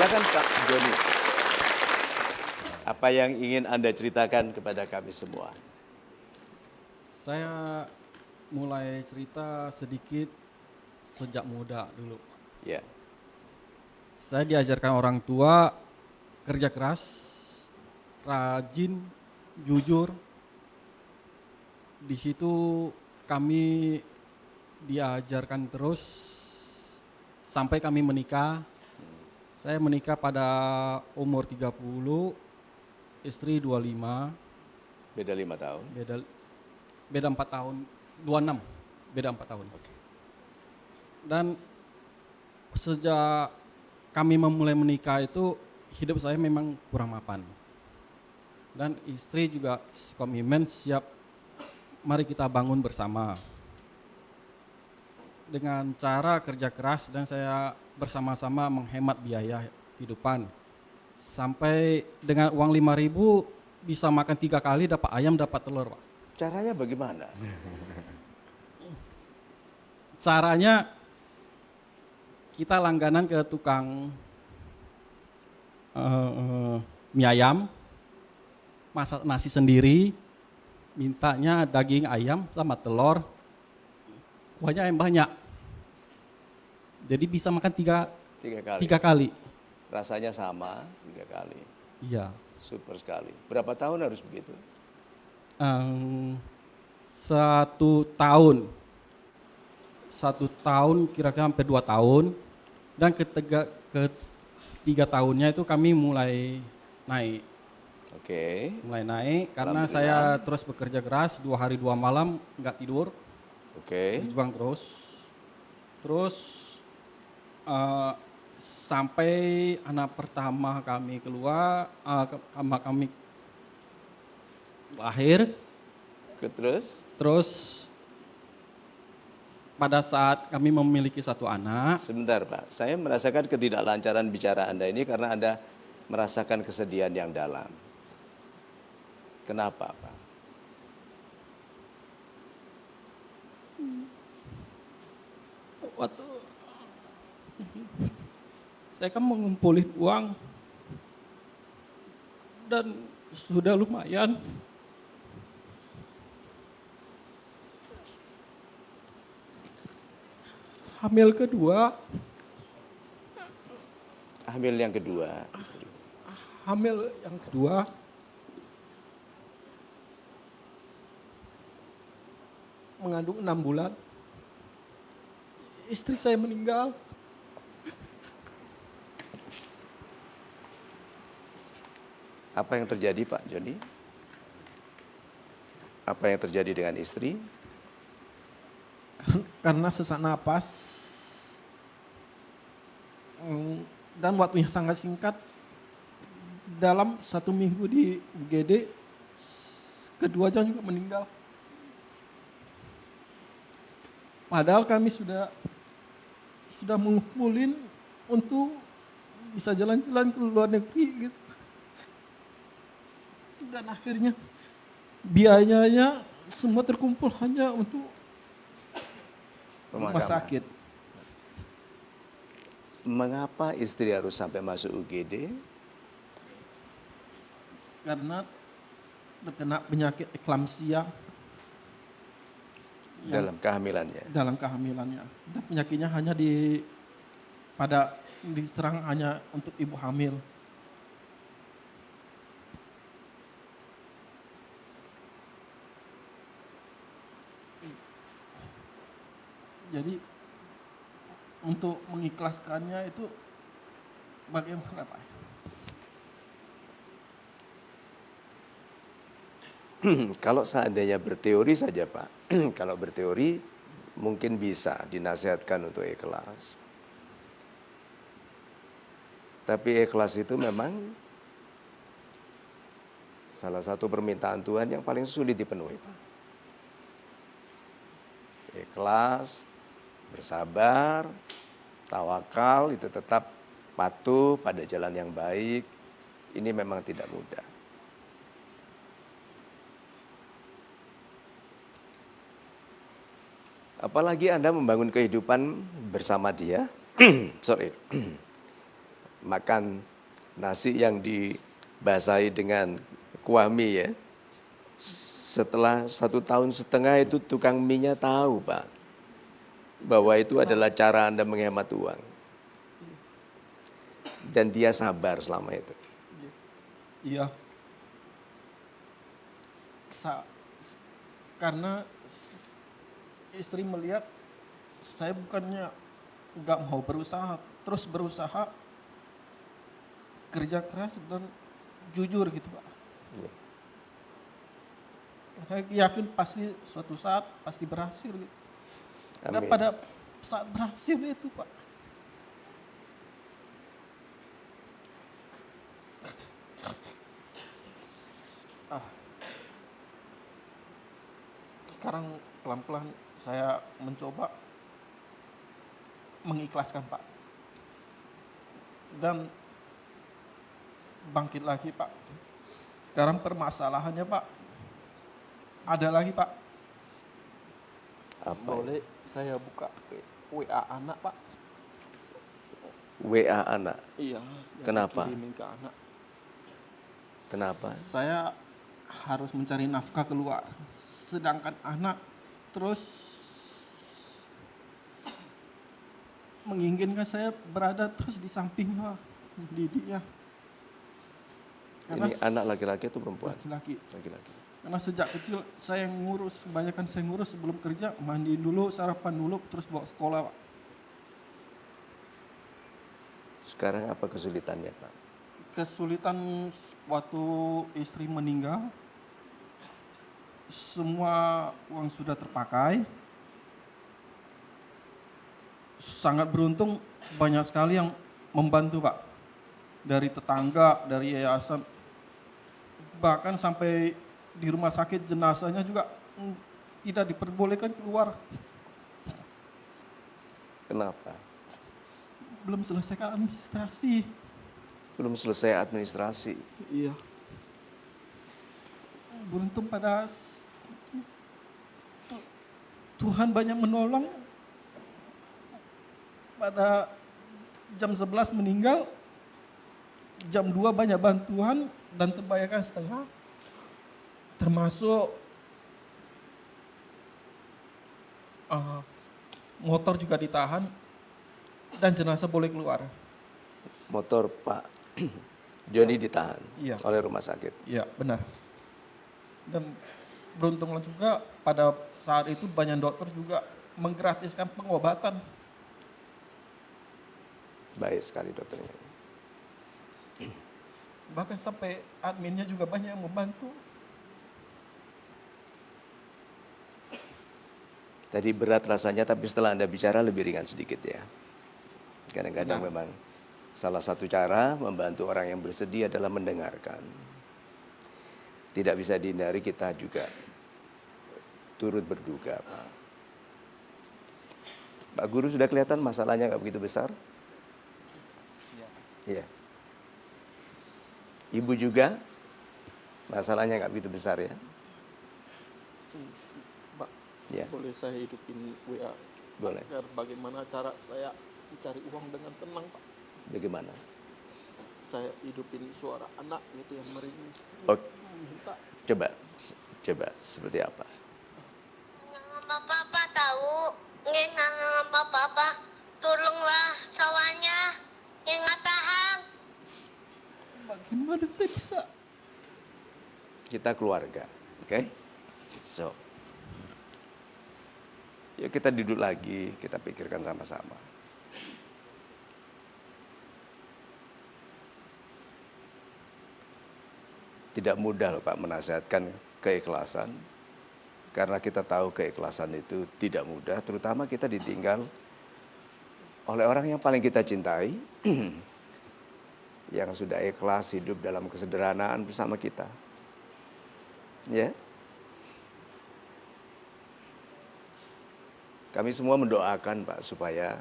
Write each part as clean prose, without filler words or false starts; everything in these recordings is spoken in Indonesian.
Silakan Pak Joni. Apa yang ingin Anda ceritakan kepada kami semua? Saya mulai cerita sedikit sejak muda dulu. Ya, Saya diajarkan orang tua kerja keras, rajin, jujur. Di situ kami diajarkan terus sampai kami menikah. Saya menikah pada umur 30, istri 25, beda 5 tahun. beda beda 4 tahun, 26, beda 4 tahun. Oke. Dan sejak kami memulai menikah itu hidup saya memang kurang mapan. Dan istri juga komitmen siap, mari kita bangun bersama. Dengan cara kerja keras dan saya bersama-sama menghemat biaya kehidupan. Sampai dengan uang 5.000 bisa makan 3 kali, dapat ayam, dapat telur, Pak. Caranya bagaimana? Caranya kita langganan ke tukang mie ayam, masak nasi sendiri, mintanya daging ayam sama telur, kuahnya yang banyak. Jadi bisa makan 3 kali. 3 kali. Rasanya sama 3 kali. Iya. Super sekali. Berapa tahun harus begitu? 1 tahun. 1 tahun kira-kira sampai 2 tahun. Dan ketiga tahunnya itu kami mulai naik. Oke. Mulai naik karena Alhamdulillah. saya terus bekerja keras 2 hari 2 malam nggak tidur, Oke. berjuang terus. Terus sampai anak pertama kami keluar, kami lahir. Terus? Terus pada saat kami memiliki 1 anak, Sebentar Pak, saya merasakan ketidaklancaran bicara Anda ini karena Anda merasakan kesedihan yang dalam. Kenapa Pak? waktu saya kan mengumpulin uang dan sudah lumayan. Hamil kedua, Hamil yang kedua, istri. hamil yang kedua, mengandung 6 bulan. Istri saya meninggal. Apa yang terjadi Pak Joni? Apa yang terjadi dengan istri? Karena sesak napas dan waktunya sangat singkat. Dalam 1 minggu di UGD, keduanya juga meninggal. Padahal kami sudah mengumpulin untuk bisa jalan-jalan ke luar negeri gitu. Dan akhirnya biayanya semua terkumpul hanya untuk rumah Pemakaman. sakit. Mengapa istri harus sampai masuk UGD? Karena terkena penyakit eklamsia Dalam kehamilannya. dalam kehamilannya. Dan penyakitnya hanya diserang hanya untuk ibu hamil. Jadi untuk mengikhlaskannya itu bagaimana Pak? Kalau seandainya berteori saja Pak, kalau berteori mungkin bisa dinasihatkan untuk ikhlas. Tapi ikhlas itu memang salah satu permintaan Tuhan yang paling sulit dipenuhi Pak. Ikhlas, bersabar, tawakal itu tetap patuh pada jalan yang baik. Ini memang tidak mudah. Apalagi Anda membangun kehidupan bersama dia, sorry, makan nasi yang dibasahi dengan kuah mie ya. Setelah 1,5 tahun itu tukang mie-nya tahu Pak, bahwa itu adalah cara Anda menghemat uang. Dan dia sabar selama itu. Iya. Karena istri melihat saya bukannya nggak mau berusaha, terus berusaha kerja keras dan jujur gitu Pak. Iya. Saya yakin pasti suatu saat pasti berhasil gitu. Dan Amin. pada saat berhasil itu Pak, sekarang pelan-pelan saya mencoba mengikhlaskan Pak. Dan bangkit lagi Pak. Sekarang permasalahannya Pak, ada lagi Pak. Apa? Boleh saya buka WA anak Pak? WA anak. Iya. Kenapa? Kirimin ke anak. Kenapa? Saya harus mencari nafkah keluar. Sedangkan anak terus menginginkan saya berada terus di sampingnya, mendidiknya. Ini anak laki-laki atau perempuan? Laki-laki. Laki-laki. Karena sejak kecil saya yang ngurus, kebanyakan saya ngurus sebelum kerja, mandiin dulu, sarapan dulu, terus bawa sekolah Pak. Sekarang apa kesulitannya Pak? Kesulitan waktu istri meninggal, semua uang sudah terpakai. Sangat beruntung banyak sekali yang membantu Pak. Dari tetangga, dari yayasan, bahkan sampai di rumah sakit jenazahnya juga tidak diperbolehkan keluar. Kenapa? Belum selesaikan administrasi. Belum selesai administrasi. Iya. Beruntung pada Tuhan banyak menolong. Pada jam 11 meninggal, jam 2 banyak bantuan dan terbayarkan setengah. Termasuk motor juga ditahan dan jenazah boleh keluar. Motor Pak Joni ditahan Iya. oleh rumah sakit. Iya, benar. Dan beruntunglah juga pada saat itu banyak dokter juga menggratiskan pengobatan. Baik sekali dokternya. Bahkan sampai adminnya juga banyak yang membantu. Tadi berat rasanya, tapi setelah Anda bicara lebih ringan sedikit ya. Kadang-kadang memang salah satu cara membantu orang yang bersedih adalah mendengarkan. Tidak bisa dihindari, kita juga turut berduka Pak. Pak Guru sudah kelihatan masalahnya nggak begitu besar? Iya. Ibu juga masalahnya nggak begitu besar ya? Pak, Ya, boleh saya hidupin WA? boleh. Agar bagaimana cara saya mencari uang dengan tenang Pak? Bagaimana? Saya hidupin suara anak gitu yang meringis. Oh, Minta. coba seperti apa? Sama papa tahu, ngenang sama papa, tolonglah sawahnya, nggak tahan. Bagaimana saya bisa? Kita keluarga, oke? So, yuk kita duduk lagi, kita pikirkan sama-sama. Tidak mudah loh Pak menasihatkan keikhlasan, karena kita tahu keikhlasan itu tidak mudah, terutama kita ditinggal oleh orang yang paling kita cintai, yang sudah ikhlas hidup dalam kesederhanaan bersama kita. Ya. Kami semua mendoakan Pak supaya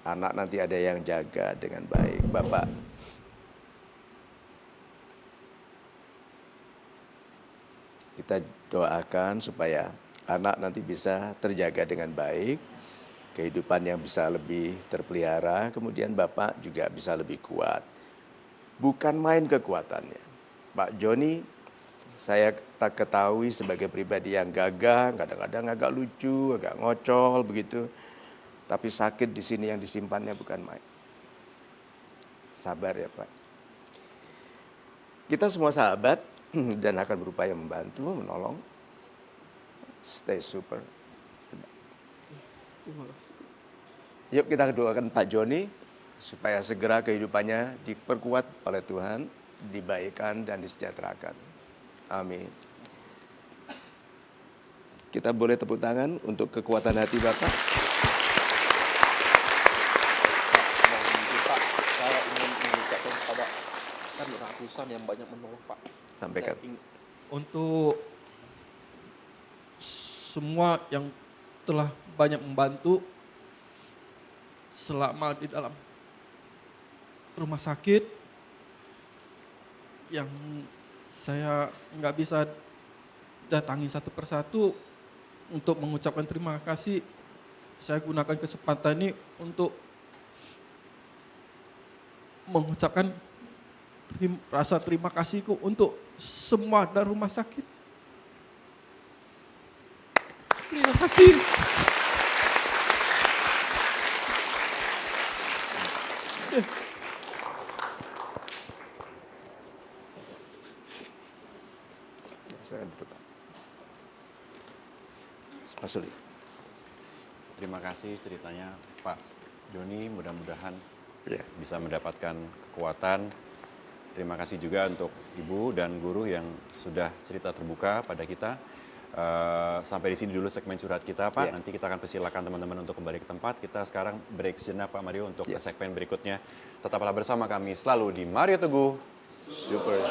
anak nanti ada yang jaga dengan baik. Bapak, kita doakan supaya anak nanti bisa terjaga dengan baik, kehidupan yang bisa lebih terpelihara, kemudian Bapak juga bisa lebih kuat. Bukan main kekuatannya. Pak Joni, saya tak ketahui sebagai pribadi yang gagah, kadang-kadang agak lucu, agak ngocol begitu. Tapi sakit di sini yang disimpannya bukan main. Sabar ya Pak. Kita semua sahabat dan akan berupaya membantu, menolong. Stay super. Yuk kita doakan Pak Joni supaya segera kehidupannya diperkuat oleh Tuhan, dibaikkan dan disejahterakan. Amin. Kita boleh tepuk tangan untuk kekuatan hati Bapak. Mohon izin Pak, saya ingin mengucapkan kepada kan ratusan yang banyak menolong Pak. Sampaikan. Untuk semua yang telah banyak membantu selama di dalam rumah sakit yang saya nggak bisa datangi satu persatu untuk mengucapkan terima kasih. Saya gunakan kesempatan ini untuk mengucapkan rasa terima kasihku untuk semua dari rumah sakit. Terima kasih. Silakan duduk, Pak. Mas Suli. Terima kasih ceritanya Pak Joni, mudah-mudahan Ya. bisa mendapatkan kekuatan. Terima kasih juga untuk Ibu dan guru yang sudah cerita terbuka pada kita. Sampai di sini dulu segmen curhat kita Pak, Ya. nanti kita akan persilakan teman-teman untuk kembali ke tempat. Kita sekarang break sejenak Pak Mario untuk ke Yes. segmen berikutnya. Tetaplah bersama kami selalu di Mario Teguh Super.